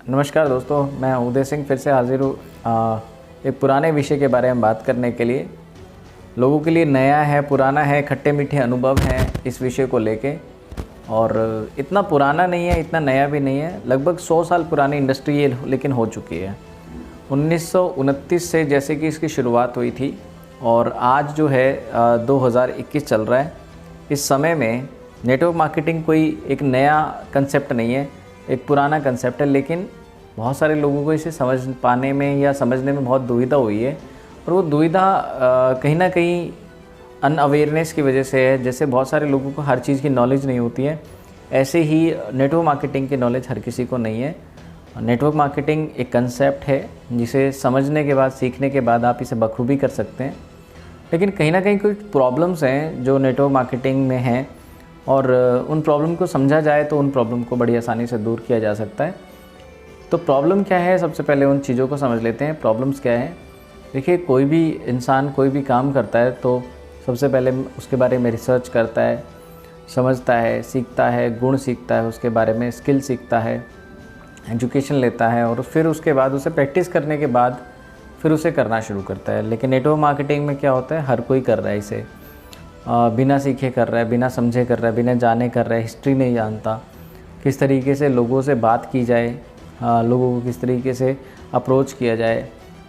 नमस्कार दोस्तों, मैं उदय सिंह फिर से हाजिर हूँ एक पुराने विषय के बारे में बात करने के लिए। लोगों के लिए नया है, पुराना है, खट्टे मीठे अनुभव हैं इस विषय को लेके। और इतना पुराना नहीं है, इतना नया भी नहीं है। लगभग 100 साल पुरानी इंडस्ट्री ये लेकिन हो चुकी है। 1929 से जैसे कि इसकी शुरुआत हुई थी और आज जो है 2021 चल रहा है। इस समय में नेटवर्क मार्केटिंग कोई एक नया कंसेप्ट नहीं है, एक पुराना कंसेप्ट है, लेकिन बहुत सारे लोगों को इसे समझ पाने में या समझने में बहुत दुविधा हुई है। और वो दुविधा कहीं ना कहीं अनअवेयरनेस की वजह से है। जैसे बहुत सारे लोगों को हर चीज़ की नॉलेज नहीं होती है, ऐसे ही नेटवर्क मार्केटिंग की नॉलेज हर किसी को नहीं है। नेटवर्क मार्केटिंग एक कंसेप्ट है जिसे समझने के बाद, सीखने के बाद आप इसे बखूबी कर सकते हैं। लेकिन कहीं ना कहीं कुछ प्रॉब्लम्स हैं जो नेटवर्क मार्केटिंग में हैं, और उन प्रॉब्लम को समझा जाए तो उन प्रॉब्लम को बड़ी आसानी से दूर किया जा सकता है। तो प्रॉब्लम क्या है, सबसे पहले उन चीज़ों को समझ लेते हैं। प्रॉब्लम्स क्या है? देखिए, कोई भी इंसान कोई भी काम करता है तो सबसे पहले उसके बारे में रिसर्च करता है, समझता है, सीखता है, गुण सीखता है, उसके बारे में स्किल सीखता है, एजुकेशन लेता है, और फिर उसके बाद उसे प्रैक्टिस करने के बाद फिर उसे करना शुरू करता है। लेकिन नेटवर्क मार्केटिंग में क्या होता है, हर कोई कर रहा है इसे, बिना सीखे कर रहा है, बिना समझे कर रहा है, बिना जाने कर रहा है, हिस्ट्री नहीं जानता, किस तरीके से लोगों से बात की जाए, लोगों को किस तरीके से अप्रोच किया जाए,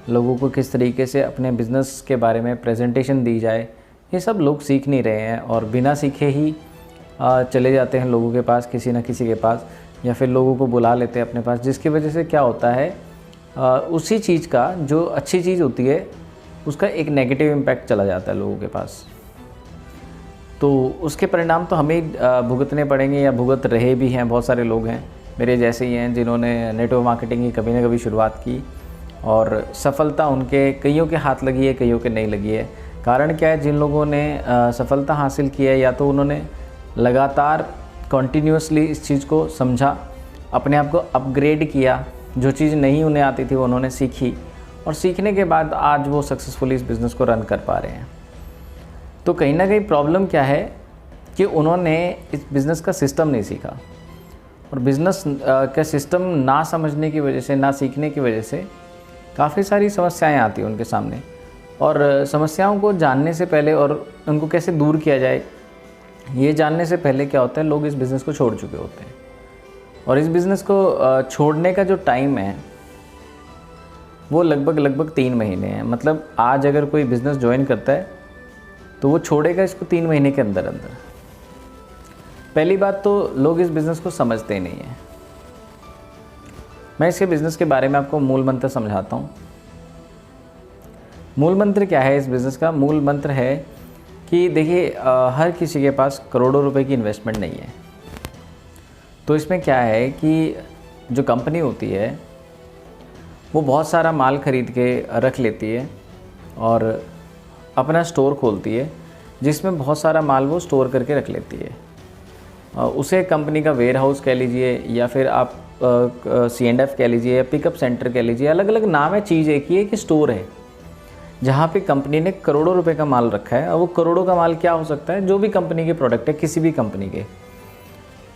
लोगों को किस तरीके से अपने बिज़नेस के बारे में प्रेजेंटेशन दी जाए, ये सब लोग सीख नहीं रहे हैं। और बिना सीखे ही चले जाते हैं लोगों के पास, किसी न किसी के पास, या फिर लोगों को बुला लेते हैं अपने पास, जिसकी वजह से क्या होता है, उसी चीज़ का जो अच्छी चीज़ होती है उसका एक नेगेटिव इम्पैक्ट चला जाता है लोगों के पास। तो उसके परिणाम तो हमें भुगतने पड़ेंगे, या भुगत रहे भी हैं। बहुत सारे लोग हैं मेरे जैसे ही हैं जिन्होंने नेटवर्क मार्केटिंग की कभी ना कभी शुरुआत की, और सफलता उनके कईयों के हाथ लगी है, कईयों के नहीं लगी है। कारण क्या है? जिन लोगों ने सफलता हासिल की है, या तो उन्होंने लगातार कॉन्टीन्यूसली इस चीज़ को समझा, अपने आप को अपग्रेड किया, जो चीज़ नहीं उन्हें आती थी वो उन्होंने सीखी, और सीखने के बाद आज वो सक्सेसफुली इस बिज़नेस को रन कर पा रहे हैं। तो कहीं ना कहीं प्रॉब्लम क्या है कि उन्होंने इस बिज़नेस का सिस्टम नहीं सीखा, और बिज़नेस का सिस्टम ना समझने की वजह से, ना सीखने की वजह से काफ़ी सारी समस्याएं आती हैं उनके सामने। और समस्याओं को जानने से पहले और उनको कैसे दूर किया जाए, ये जानने से पहले क्या होता है, लोग इस बिज़नेस को छोड़ चुके होते हैं। और इस बिज़नेस को छोड़ने का जो टाइम है वो लगभग 3 महीने है। मतलब आज अगर कोई बिज़नेस ज्वाइन करता है तो वो छोड़ेगा इसको 3 महीने के अंदर अंदर। पहली बात तो लोग इस बिज़नेस को समझते ही नहीं हैं। मैं इसके बिज़नेस के बारे में आपको मूल मंत्र समझाता हूँ। मूल मंत्र क्या है इस बिज़नेस का? मूल मंत्र है कि देखिए, हर किसी के पास करोड़ों रुपए की इन्वेस्टमेंट नहीं है। तो इसमें क्या है कि जो कंपनी होती है वो बहुत सारा माल खरीद के रख लेती है और अपना स्टोर खोलती है, जिसमें बहुत सारा माल वो स्टोर करके रख लेती है। उसे कंपनी का वेयर हाउस कह लीजिए, या फिर आप C&F कह लीजिए, या पिकअप सेंटर कह लीजिए, अलग अलग नाम है। चीज़ एक ही है कि स्टोर है जहाँ पे कंपनी ने करोड़ों रुपए का माल रखा है। और वो करोड़ों का माल क्या हो सकता है? जो भी कंपनी के प्रोडक्ट है, किसी भी कंपनी के।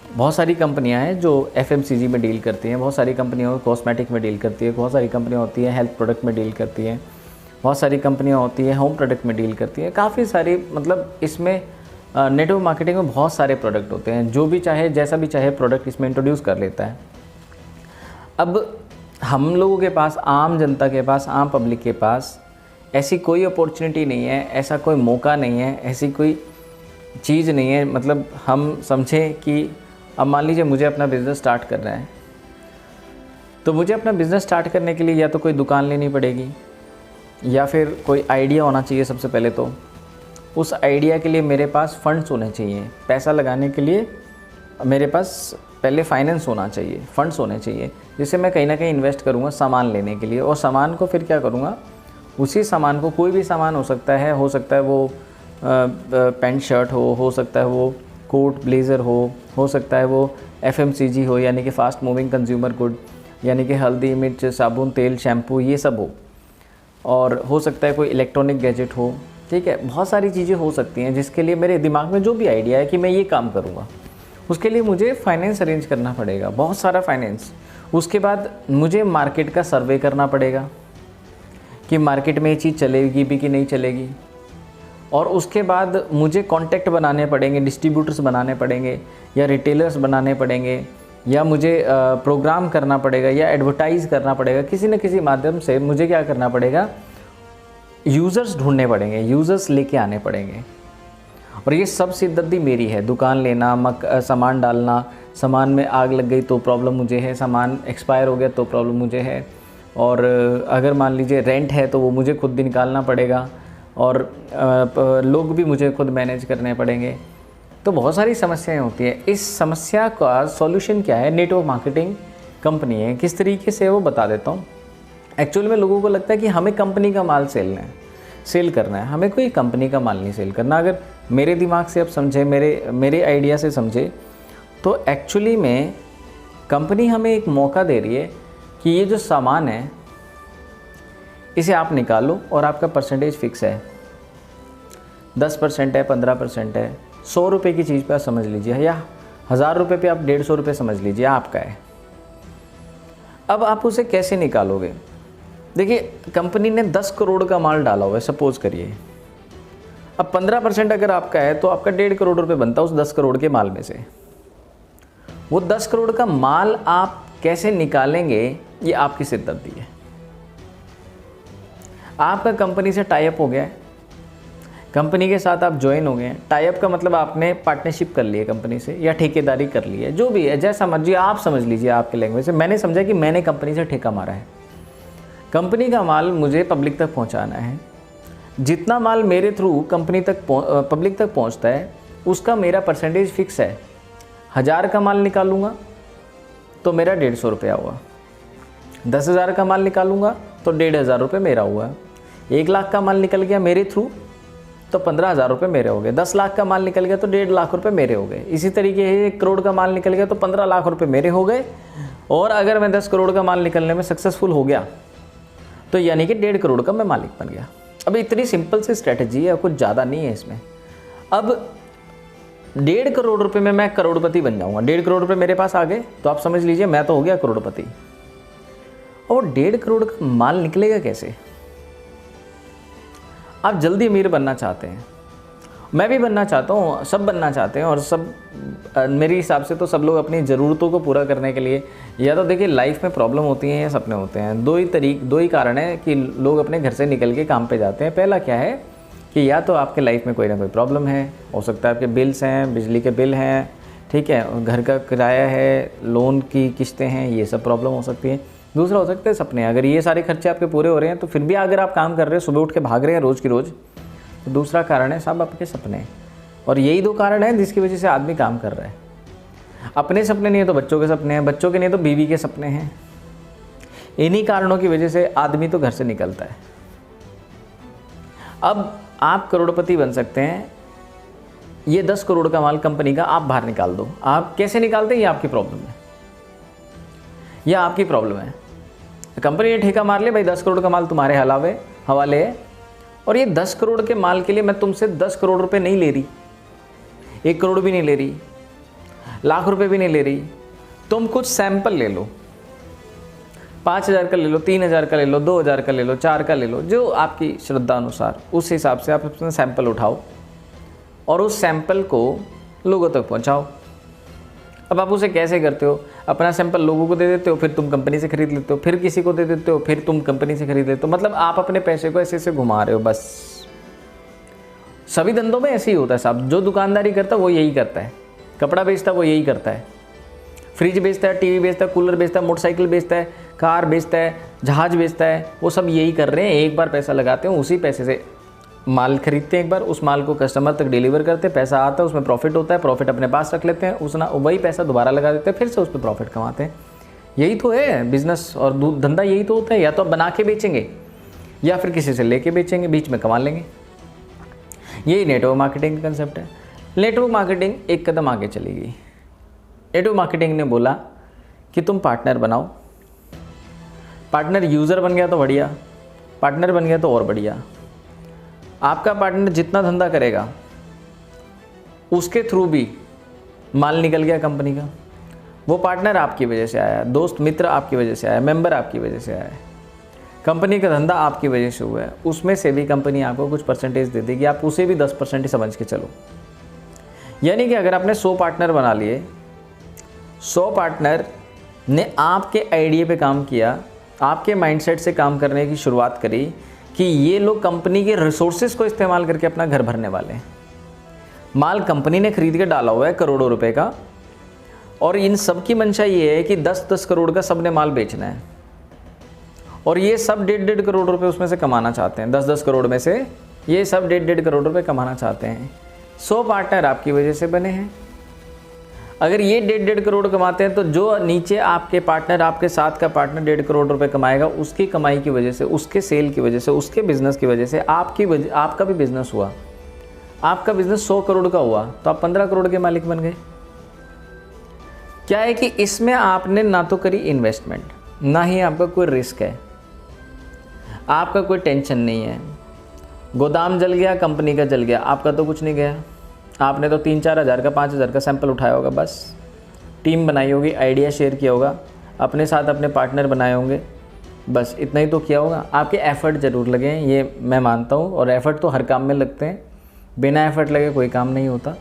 बहुत सारी कंपनियां हैं जो FMCG में डील करती हैं, बहुत सारी कंपनियां कॉस्मेटिक में डील करती है, बहुत सारी कंपनियां होती हैं हेल्थ प्रोडक्ट में डील करती हैं, बहुत सारी कंपनियां होती हैं होम प्रोडक्ट में डील करती हैं। काफ़ी सारी, मतलब इसमें नेटवर्क मार्केटिंग में बहुत सारे प्रोडक्ट होते हैं। जो भी चाहे, जैसा भी चाहे प्रोडक्ट इसमें इंट्रोड्यूस कर लेता है। अब हम लोगों के पास, आम जनता के पास, आम पब्लिक के पास ऐसी कोई अपॉर्चुनिटी नहीं है, ऐसा कोई मौका नहीं है, ऐसी कोई चीज़ नहीं है। मतलब हम समझें कि अब मान लीजिए मुझे अपना बिज़नेस स्टार्ट करना है, तो मुझे अपना बिज़नेस स्टार्ट करने के लिए या तो कोई दुकान लेनी पड़ेगी, या फिर कोई आइडिया होना चाहिए। सबसे पहले तो उस आइडिया के लिए मेरे पास फंड्स होने चाहिए। पैसा लगाने के लिए मेरे पास पहले फाइनेंस होना चाहिए, फंड्स होने चाहिए, जिससे मैं कहीं ना कहीं इन्वेस्ट करूँगा सामान लेने के लिए। और सामान को फिर क्या करूँगा, उसी सामान को, कोई भी सामान हो सकता है वो पैंट शर्ट हो सकता है वो कोट ब्लेज़र हो सकता है वो FMCG हो, यानी कि फास्ट मूविंग कंज्यूमर गुड, यानी कि हल्दी, मिर्च, साबुन, तेल, शैम्पू, ये सब हो। और हो सकता है कोई इलेक्ट्रॉनिक गैजेट हो, ठीक है। बहुत सारी चीज़ें हो सकती हैं जिसके लिए मेरे दिमाग में जो भी आइडिया है कि मैं ये काम करूँगा, उसके लिए मुझे फाइनेंस अरेंज करना पड़ेगा, बहुत सारा फाइनेंस। उसके बाद मुझे मार्केट का सर्वे करना पड़ेगा कि मार्केट में ये चीज़ चलेगी भी कि नहीं चलेगी। और उसके बाद मुझे कॉन्टैक्ट बनाने पड़ेंगे, डिस्ट्रीब्यूटर्स बनाने पड़ेंगे या रिटेलर्स बनाने पड़ेंगे, या मुझे प्रोग्राम करना पड़ेगा या एडवर्टाइज़ करना पड़ेगा। किसी न किसी माध्यम से मुझे क्या करना पड़ेगा, यूज़र्स ढूंढने पड़ेंगे, यूज़र्स लेके आने पड़ेंगे। और ये सब सिरदर्दी मेरी है। दुकान लेना, सामान डालना, सामान में आग लग गई तो प्रॉब्लम मुझे है, सामान एक्सपायर हो गया तो प्रॉब्लम मुझे है, और अगर मान लीजिए रेंट है तो वो मुझे खुद भी निकालना पड़ेगा, और लोग भी मुझे खुद मैनेज करने पड़ेंगे। तो बहुत सारी समस्याएं होती हैं। इस समस्या का सॉल्यूशन क्या है? नेटवर्क मार्केटिंग कंपनी है। किस तरीके से वो बता देता हूँ। एक्चुअल में लोगों को लगता है कि हमें कंपनी का माल सेल करना है। हमें कोई कंपनी का माल नहीं सेल करना। अगर मेरे दिमाग से आप समझे, मेरे आइडिया से समझे, तो एक्चुअली में कंपनी हमें एक मौका दे रही है कि ये जो सामान है इसे आप निकालो और आपका परसेंटेज फिक्स है, 10% है, 15% है। 100 रुपये की चीज़ पे आप समझ लीजिए, या 1000 रुपये पे आप 150 रुपये समझ लीजिए, आपका है। अब आप उसे कैसे निकालोगे? देखिए, कंपनी ने 10 करोड़ का माल डाला हुआ है, सपोज करिए। अब 15% अगर आपका है तो आपका 1.5 करोड़ रुपये बनता है उस 10 करोड़ के माल में से। वो 10 करोड़ का माल आप कैसे निकालेंगे, ये आपकी सिरदर्दी है। आपका कंपनी से टाई अप हो गया है, कंपनी के साथ आप ज्वाइन हो गए हैं। टाई अप का मतलब आपने पार्टनरशिप कर ली है कंपनी से, या ठेकेदारी कर ली है, जो भी है, जैसा मर्जी आप समझ लीजिए आपके लैंग्वेज से। मैंने समझा कि मैंने कंपनी से ठेका मारा है, कंपनी का माल मुझे पब्लिक तक पहुंचाना है। जितना माल मेरे थ्रू कंपनी तक पब्लिक तक पहुंचता है उसका मेरा परसेंटेज फिक्स है। 1000 का माल निकालूंगा तो मेरा 150 रुपया हुआ, 10,000 का माल निकालूंगा तो 1,500 रुपये मेरा हुआ, 1 लाख का माल निकल गया मेरे थ्रू तो 15,000 रुपये मेरे हो गए, 10 लाख का माल निकल गया तो 1.5 लाख रुपये मेरे हो गए। इसी तरीके से 1 करोड़ का माल निकल गया तो 15 लाख रुपये मेरे हो गए। और अगर मैं 10 करोड़ का माल निकलने में सक्सेसफुल हो गया तो यानी कि 1.5 करोड़ का मैं मालिक बन गया। अब इतनी सिंपल सी स्ट्रैटेजी है, कुछ ज़्यादा नहीं है इसमें। अब 1.5 करोड़ रुपये में मैं करोड़पति बन जाऊँगा। 1.5 करोड़ रुपये मेरे पास आ गए तो आप समझ लीजिए मैं तो हो गया करोड़पति। और 1.5 करोड़ का माल निकलेगा कैसे? आप जल्दी अमीर बनना चाहते हैं, मैं भी बनना चाहता हूँ, सब बनना चाहते हैं, और सब मेरे हिसाब से तो सब लोग अपनी ज़रूरतों को पूरा करने के लिए, या तो देखिए लाइफ में प्रॉब्लम होती हैं या सपने होते हैं। दो ही कारण है कि लोग अपने घर से निकल के काम पे जाते हैं। पहला क्या है कि या तो आपके लाइफ में कोई ना कोई प्रॉब्लम है, हो सकता है आपके बिल्स हैं, बिजली के बिल हैं, ठीक है, घर का किराया है, लोन की किस्तें हैं, ये सब प्रॉब्लम हो सकती है। दूसरा हो सकता है सपने। अगर ये सारे खर्चे आपके पूरे हो रहे हैं तो फिर भी अगर आप काम कर रहे हैं, सुबह उठ के भाग रहे हैं रोज़ की रोज़, तो दूसरा कारण है साहब आपके सपने। और यही 2 कारण हैं जिसकी वजह से आदमी काम कर रहा है। अपने सपने नहीं है तो बच्चों के सपने हैं, बच्चों के नहीं तो बीवी के सपने हैं। इन्हीं कारणों की वजह से आदमी तो घर से निकलता है। अब आप करोड़पति बन सकते हैं। ये 10 करोड़ का माल कंपनी का आप बाहर निकाल दो। आप कैसे निकालते हैं, ये आपकी प्रॉब्लम है, यह आपकी प्रॉब्लम है। कंपनी ने ठेका मार लिया, भाई 10 करोड़ का माल तुम्हारे हवाले है, और ये 10 करोड़ के माल के लिए मैं तुमसे 10 करोड़ रुपए नहीं ले रही, 1 करोड़ भी नहीं ले रही, लाख रुपए भी नहीं ले रही। तुम कुछ सैंपल ले लो, 5,000 का ले लो, 3,000 का ले लो, 2,000 का ले लो, 4 का ले लो, जो आपकी श्रद्धा अनुसार, उस हिसाब से आप अपना सैंपल उठाओ और उस सैंपल को लोगों तक पहुंचाओ। अब आप उसे कैसे करते हो? अपना सैंपल लोगों को दे देते हो, फिर तुम कंपनी से खरीद लेते हो, फिर किसी को दे देते हो, फिर तुम कंपनी से खरीद लेते हो। मतलब आप अपने पैसे को ऐसे ऐसे घुमा रहे हो बस। सभी धंधों में ऐसे ही होता है साहब। जो दुकानदारी करता है वो यही करता है, कपड़ा बेचता है वो यही करता है, फ्रिज बेचता है, टीवी बेचता है, कूलर बेचता है, मोटरसाइकिल बेचता है, कार बेचता है, जहाज बेचता है, वो सब यही कर रहे हैं। एक बार पैसा लगाते हैं, उसी पैसे से माल खरीदते हैं, एक बार उस माल को कस्टमर तक डिलीवर करते हैं, पैसा आता है, उसमें प्रॉफिट होता है, प्रॉफिट अपने पास रख लेते हैं, वही पैसा दोबारा लगा देते हैं, फिर से उस पर प्रॉफिट कमाते हैं। यही तो है बिजनेस और धंधा, यही तो होता है। या तो आप बना के बेचेंगे या फिर किसी से लेके बेचेंगे, बीच में कमा लेंगे। यही नेटवर्क मार्केटिंग का कंसेप्ट है। नेटवर्क मार्केटिंग एक कदम आगे चली गई। नेटवर्क मार्केटिंग ने बोला कि तुम पार्टनर बनाओ। पार्टनर यूज़र बन गया तो बढ़िया, पार्टनर बन गया तो और बढ़िया। आपका पार्टनर जितना धंधा करेगा उसके थ्रू भी माल निकल गया कंपनी का, वो पार्टनर आपकी वजह से आया, दोस्त मित्र आपकी वजह से आया, मेंबर आपकी वजह से आया है, कंपनी का धंधा आपकी वजह से हुआ है, उसमें से भी कंपनी आपको कुछ परसेंटेज दे देगी, आप उसे भी 10% ही समझ के चलो। यानी कि अगर आपने 100 पार्टनर बना लिए, 100 पार्टनर ने आपके आइडिया पे काम किया, आपके माइंडसेट से काम करने की शुरुआत करी कि ये लोग कंपनी के रिसोर्सेज को इस्तेमाल करके अपना घर भरने वाले हैं। माल कंपनी ने खरीद के डाला हुआ है करोड़ों रुपए का, और इन सब की मंशा ये है कि 10-10 करोड़ का सब ने माल बेचना है, और ये सब 1.5 करोड़ रुपए उसमें से कमाना चाहते हैं। 10-10 करोड़ में से ये सब 1.5 करोड़ रुपए कमाना चाहते हैं। 100 पार्टनर आपकी वजह से बने हैं। अगर ये 1.5 करोड़ कमाते हैं तो जो नीचे आपके पार्टनर, आपके साथ का पार्टनर 1.5 करोड़ रुपए कमाएगा, उसकी कमाई की वजह से, उसके सेल की वजह से, उसके बिजनेस की वजह से आपका भी बिजनेस हुआ। आपका बिजनेस 100 करोड़ का हुआ तो आप 15 करोड़ के मालिक बन गए। क्या है कि इसमें आपने ना तो करी इन्वेस्टमेंट, ना ही आपका कोई रिस्क है, आपका कोई टेंशन नहीं है। गोदाम जल गया, कंपनी का जल गया, आपका तो कुछ नहीं गया। आपने तो 3-4 हज़ार का, 5 हज़ार का सैंपल उठाया होगा, बस टीम बनाई होगी, आइडिया शेयर किया होगा, अपने साथ अपने पार्टनर बनाए होंगे, बस इतना ही तो किया होगा। आपके एफ़र्ट ज़रूर लगे हैं, ये मैं मानता हूँ, और एफ़र्ट तो हर काम में लगते हैं, बिना एफ़र्ट लगे कोई काम नहीं होता।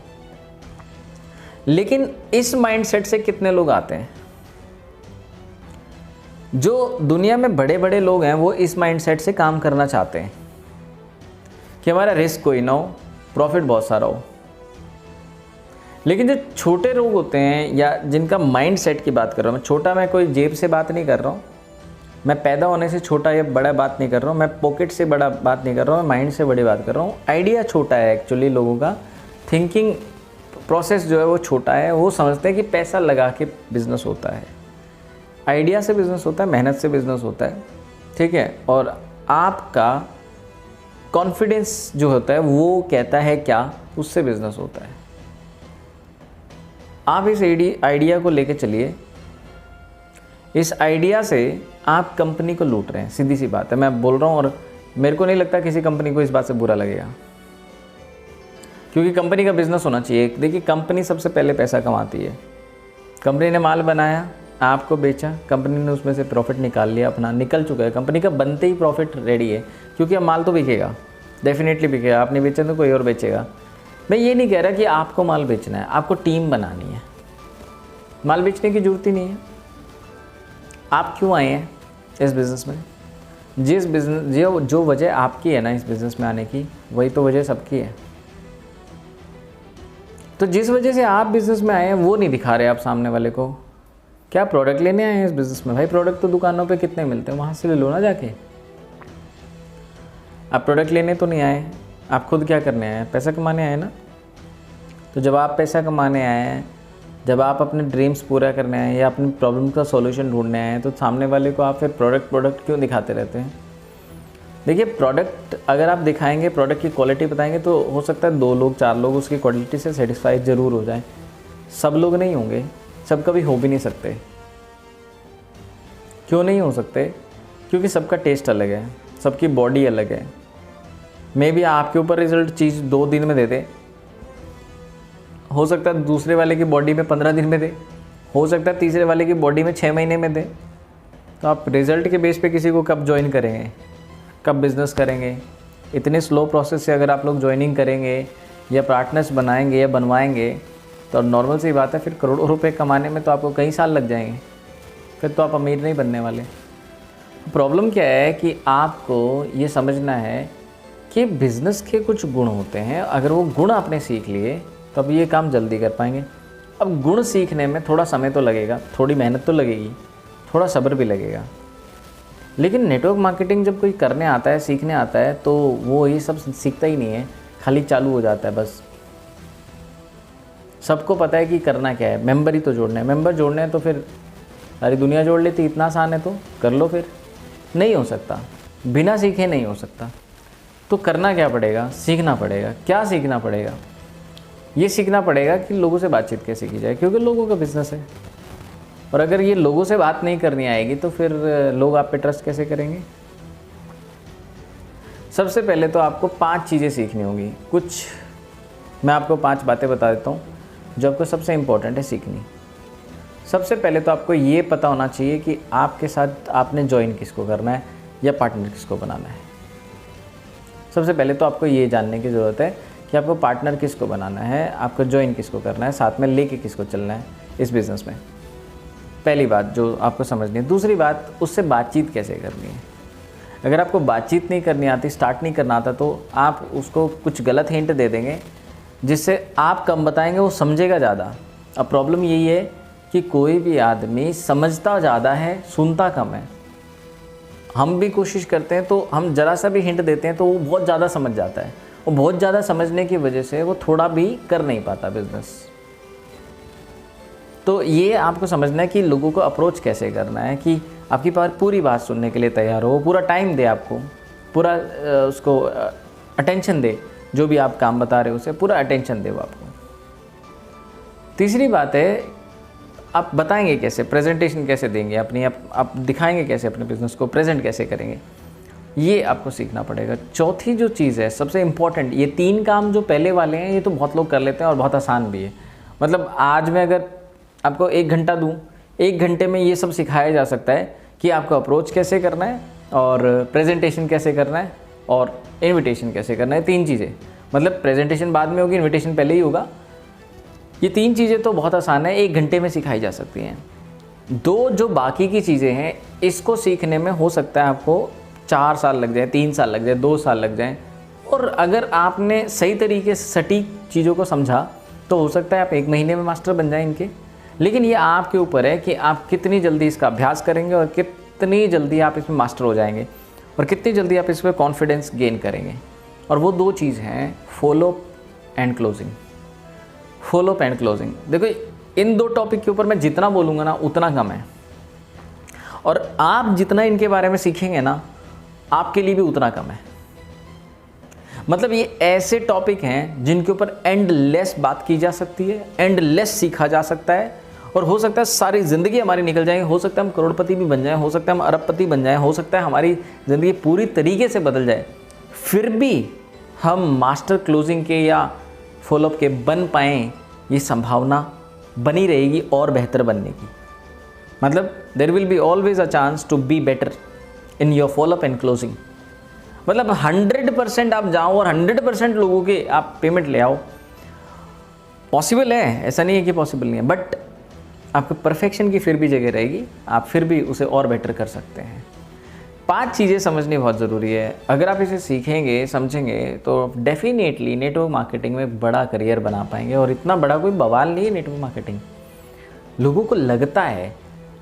लेकिन इस माइंडसेट से कितने लोग आते हैं? जो दुनिया में बड़े बड़े लोग हैं वो इस माइंडसेट से काम करना चाहते हैं कि हमारा रिस्क कोई ना हो, प्रॉफिट बहुत सारा हो। लेकिन जो छोटे लोग होते हैं या जिनका माइंडसेट की बात कर रहा हूँ मैं, छोटा मैं कोई जेब से बात नहीं कर रहा हूँ, मैं पैदा होने से छोटा या बड़ा बात नहीं कर रहा हूँ, मैं पॉकेट से बड़ा बात नहीं कर रहा हूँ, मैं माइंड से बड़ी बात कर रहा हूँ। आइडिया छोटा है एक्चुअली, लोगों का थिंकिंग प्रोसेस जो है वो छोटा है। वो समझते हैं कि पैसा लगा के बिज़नेस होता है, आइडिया से बिज़नेस होता है, मेहनत से बिज़नेस होता है, ठीक है। और आपका कॉन्फिडेंस जो होता है वो कहता है क्या, उससे बिज़नेस होता है। आप इस आइडिया को लेके चलिए, इस आइडिया से आप कंपनी को लूट रहे हैं, सीधी सी बात है, मैं बोल रहा हूँ। और मेरे को नहीं लगता किसी कंपनी को इस बात से बुरा लगेगा, क्योंकि कंपनी का बिज़नेस होना चाहिए। देखिए, कंपनी सबसे पहले पैसा कमाती है। कंपनी ने माल बनाया, आपको बेचा, कंपनी ने उसमें से प्रॉफिट निकाल लिया, अपना निकल चुका है, कंपनी का बनते ही प्रॉफिट रेडी है, क्योंकि अब माल तो बिकेगा, डेफिनेटली बिकेगा। आपने बेचा तो कोई और बेचेगा। मैं ये नहीं कह रहा कि आपको माल बेचना है, आपको टीम बनानी है, माल बेचने की ज़रूरत ही नहीं है। आप क्यों आए हैं इस बिज़नेस में? जिस बिज़नेस जो वजह आपकी है ना इस बिज़नेस में आने की, वही तो वजह सबकी है। तो जिस वजह से आप बिज़नेस में आए हैं वो नहीं दिखा रहे आप सामने वाले को। क्या प्रोडक्ट लेने आए हैं इस बिज़नेस में? भाई प्रोडक्ट तो दुकानों पे कितने मिलते हैं, वहाँ से ले लो ना जाके। आप प्रोडक्ट लेने तो नहीं आए, आप खुद क्या करने आए हैं? पैसा कमाने आए ना। तो जब आप पैसा कमाने आए हैं, जब आप अपने ड्रीम्स पूरा करने आए हैं या अपनी प्रॉब्लम का सॉल्यूशन ढूंढने आए हैं, तो सामने वाले को आप फिर प्रोडक्ट क्यों दिखाते रहते हैं? देखिए, प्रोडक्ट अगर आप दिखाएंगे, प्रोडक्ट की क्वालिटी बताएंगे, तो हो सकता है 2 लोग 4 लोग उसकी क्वालिटी से सेटिस्फाइड ज़रूर हो जाए। सब लोग नहीं होंगे, सब कभी हो भी नहीं सकते। क्यों नहीं हो सकते? क्योंकि सबका टेस्ट अलग है, सबकी बॉडी अलग है। मे बी आपके ऊपर रिजल्ट चीज़ 2 दिन में दे दे, हो सकता है दूसरे वाले की बॉडी में 15 दिन में दे, हो सकता है तीसरे वाले की बॉडी में 6 महीने में दे। तो आप रिज़ल्ट के बेस पे किसी को कब ज्वाइन करेंगे, कब बिज़नेस करेंगे? इतने स्लो प्रोसेस से अगर आप लोग ज्वाइनिंग करेंगे या पार्टनर्स बनाएंगे या बनवाएंगे, तो नॉर्मल सी बात है, फिर करोड़ों रुपए कमाने में तो आपको कई साल लग जाएंगे, फिर तो आप अमीर नहीं बनने वाले। प्रॉब्लम क्या है कि आपको ये समझना है कि बिज़नेस के कुछ गुण होते हैं, अगर वो गुण आपने सीख लिए तो अब ये काम जल्दी कर पाएंगे। अब गुण सीखने में थोड़ा समय तो लगेगा, थोड़ी मेहनत तो लगेगी, थोड़ा सब्र भी लगेगा। लेकिन नेटवर्क मार्केटिंग जब कोई करने आता है, सीखने आता है, तो वो ये सब सीखता ही नहीं है, खाली चालू हो जाता है बस। सबको पता है कि करना क्या है, मेंबर ही तो जोड़ने हैं। मेंबर जोड़ने हैं तो फिर सारी दुनिया जोड़ लेती, इतना आसान है तो कर लो। फिर नहीं हो सकता, बिना सीखे नहीं हो सकता। तो करना क्या पड़ेगा? सीखना पड़ेगा। क्या सीखना पड़ेगा? ये सीखना पड़ेगा कि लोगों से बातचीत कैसे की जाए, क्योंकि लोगों का बिज़नेस है। और अगर ये लोगों से बात नहीं करनी आएगी तो फिर लोग आप पे ट्रस्ट कैसे करेंगे? सबसे पहले तो आपको 5 चीज़ें सीखनी होंगी। कुछ मैं आपको 5 बातें बता देता हूँ जो आपको सबसे इम्पोर्टेंट है सीखनी। सबसे पहले तो आपको ये पता होना चाहिए कि आपके साथ आपने ज्वाइन किसको करना है या पार्टनर किसको बनाना है। सबसे पहले तो आपको ये जानने की ज़रूरत है कि आपको पार्टनर किसको बनाना है, आपको ज्वाइन किसको करना है, साथ में लेके किसको चलना है इस बिज़नेस में। पहली बात जो आपको समझनी है। दूसरी बात, उससे बातचीत कैसे करनी है। अगर आपको बातचीत नहीं करनी आती, स्टार्ट नहीं करना आता, तो आप उसको कुछ गलत हिंट दे देंगे जिससे आप कम बताएंगे, वो समझेगा ज़्यादा। अब प्रॉब्लम यही है कि कोई भी आदमी समझता ज़्यादा है, सुनता कम है। हम भी कोशिश करते हैं तो हम ज़रा सा भी हिंट देते हैं तो वो बहुत ज़्यादा समझ जाता है, और बहुत ज़्यादा समझने की वजह से वो थोड़ा भी कर नहीं पाता बिज़नेस। तो ये आपको समझना है कि लोगों को अप्रोच कैसे करना है, कि आपकी पूरी बात सुनने के लिए तैयार हो, पूरा टाइम दे आपको, पूरा उसको अटेंशन दे, जो भी आप काम बता रहे हो उसे पूरा अटेंशन दे वो आपको। तीसरी बात है, आप बताएंगे कैसे, प्रेजेंटेशन कैसे देंगे अपनी, आप दिखाएंगे कैसे अपने बिज़नेस को, प्रेजेंट कैसे करेंगे, ये आपको सीखना पड़ेगा। चौथी जो चीज़ है सबसे इम्पॉर्टेंट, ये 3 काम जो पहले वाले हैं ये तो बहुत लोग कर लेते हैं और बहुत आसान भी है। मतलब आज मैं अगर आपको 1 घंटा दूँ, 1 घंटे में ये सब सिखाया जा सकता है कि आपको अप्रोच कैसे करना है, और प्रेजेंटेशन कैसे करना है, और इन्विटेशन कैसे करना है। 3 चीज़ें, मतलब प्रेजेंटेशन बाद में होगी, इन्विटेशन पहले ही होगा। ये 3 चीज़ें तो बहुत आसान है, 1 घंटे में सिखाई जा सकती हैं। 2 जो बाकी की चीज़ें हैं, इसको सीखने में हो सकता है आपको 4 साल लग जाए, 3 साल लग जाए, 2 साल लग जाए। और अगर आपने सही तरीके से सटीक चीज़ों को समझा तो हो सकता है आप 1 महीने में मास्टर बन जाएं इनके। लेकिन ये आपके ऊपर है कि आप कितनी जल्दी इसका अभ्यास करेंगे और कितनी जल्दी आप इसमें मास्टर हो जाएंगे, और कितनी जल्दी आप इस पर कॉन्फिडेंस गेन करेंगे। और वो 2 चीज़ हैं, follow and closing. Follow up and closing. देखो, इन 2 टॉपिक के ऊपर मैं जितना बोलूँगा ना उतना कम है, और आप जितना इनके बारे में सीखेंगे ना आपके लिए भी उतना कम है। मतलब ये ऐसे टॉपिक हैं जिनके ऊपर एंडलेस बात की जा सकती है, एंडलेस सीखा जा सकता है, और हो सकता है सारी ज़िंदगी हमारी निकल जाएगी। हो सकता है हम करोड़पति भी बन जाएं, हो सकता है हम अरबपति बन जाएं, हो सकता है हमारी ज़िंदगी पूरी तरीके से बदल जाए, फिर भी हम मास्टर क्लोजिंग के या फॉलोअप के बन पाएँ, ये संभावना बनी रहेगी और बेहतर बनने की। मतलब there will be always a chance to be better in your followup and closing. मतलब 100% आप जाओ और 100% लोगों के आप पेमेंट ले आओ, पॉसिबल है, ऐसा नहीं है कि पॉसिबल नहीं है, बट आपको परफेक्शन की फिर भी जगह रहेगी, आप फिर भी उसे और बेटर कर सकते हैं। 5 चीज़ें समझनी बहुत ज़रूरी है। अगर आप इसे सीखेंगे, समझेंगे, तो डेफिनेटली नेटवर्क मार्केटिंग में बड़ा करियर बना पाएंगे। और इतना बड़ा कोई बवाल नहीं है नेटवर्क मार्केटिंग। लोगों को लगता है,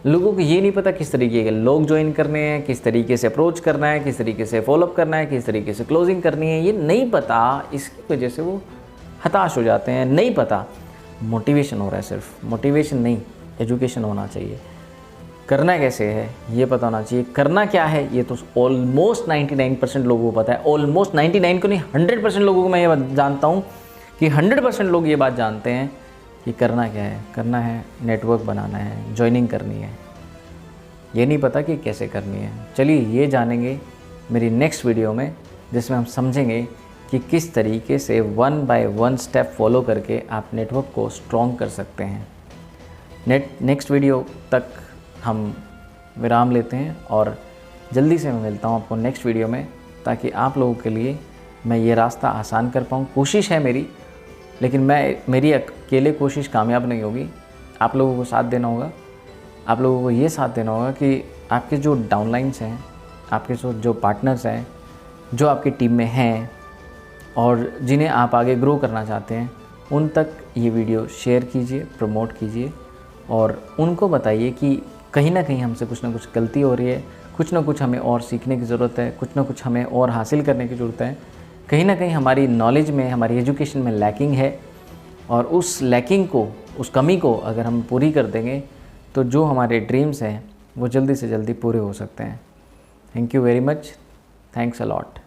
लोगों को ये नहीं पता किस तरीके के लोग ज्वाइन करने हैं, किस तरीके से अप्रोच करना है, किस तरीके से फॉलोअप करना है, किस तरीके से क्लोजिंग करनी है, ये नहीं पता। इसकी वजह से वो हताश हो जाते हैं। नहीं पता, मोटिवेशन हो रहा है, सिर्फ मोटिवेशन नहीं, एजुकेशन होना चाहिए। करना कैसे है ये पता होना चाहिए। करना क्या है ये तो ऑलमोस्ट 99% लोगों को पता है। ऑलमोस्ट 99 को नहीं, 100% लोगों को मैं ये जानता हूँ कि 100% लोग ये बात जानते हैं कि करना क्या है। करना है नेटवर्क बनाना है, ज्वाइनिंग करनी है, ये नहीं पता कि कैसे करनी है। चलिए ये जानेंगे मेरी नेक्स्ट वीडियो में, जिसमें हम समझेंगे कि किस तरीके से 1 बाय 1 स्टेप फॉलो करके आप नेटवर्क को स्ट्रॉन्ग कर सकते हैं। नेक्स्ट वीडियो तक हम विराम लेते हैं, और जल्दी से मैं मिलता हूँ आपको नेक्स्ट वीडियो में, ताकि आप लोगों के लिए मैं ये रास्ता आसान कर पाऊँ। कोशिश है मेरी, लेकिन मेरी अकेले कोशिश कामयाब नहीं होगी। आप लोगों को साथ देना होगा। आप लोगों को ये साथ देना होगा कि आपके जो डाउनलाइंस हैं, आपके जो पार्टनर्स हैं, जो आपकी टीम में हैं और जिन्हें आप आगे ग्रो करना चाहते हैं, उन तक ये वीडियो शेयर कीजिए, प्रमोट कीजिए, और उनको बताइए कि कहीं ना कहीं हमसे कुछ ना कुछ गलती हो रही है, कुछ ना कुछ हमें और सीखने की ज़रूरत है, कुछ ना कुछ हमें और हासिल करने की ज़रूरत है। कहीं ना कहीं हमारी नॉलेज में, हमारी एजुकेशन में लैकिंग है, और उस लैकिंग को, उस कमी को अगर हम पूरी कर देंगे तो जो हमारे ड्रीम्स हैं वो जल्दी से जल्दी पूरे हो सकते हैं। Thank you very much. Thanks a lot.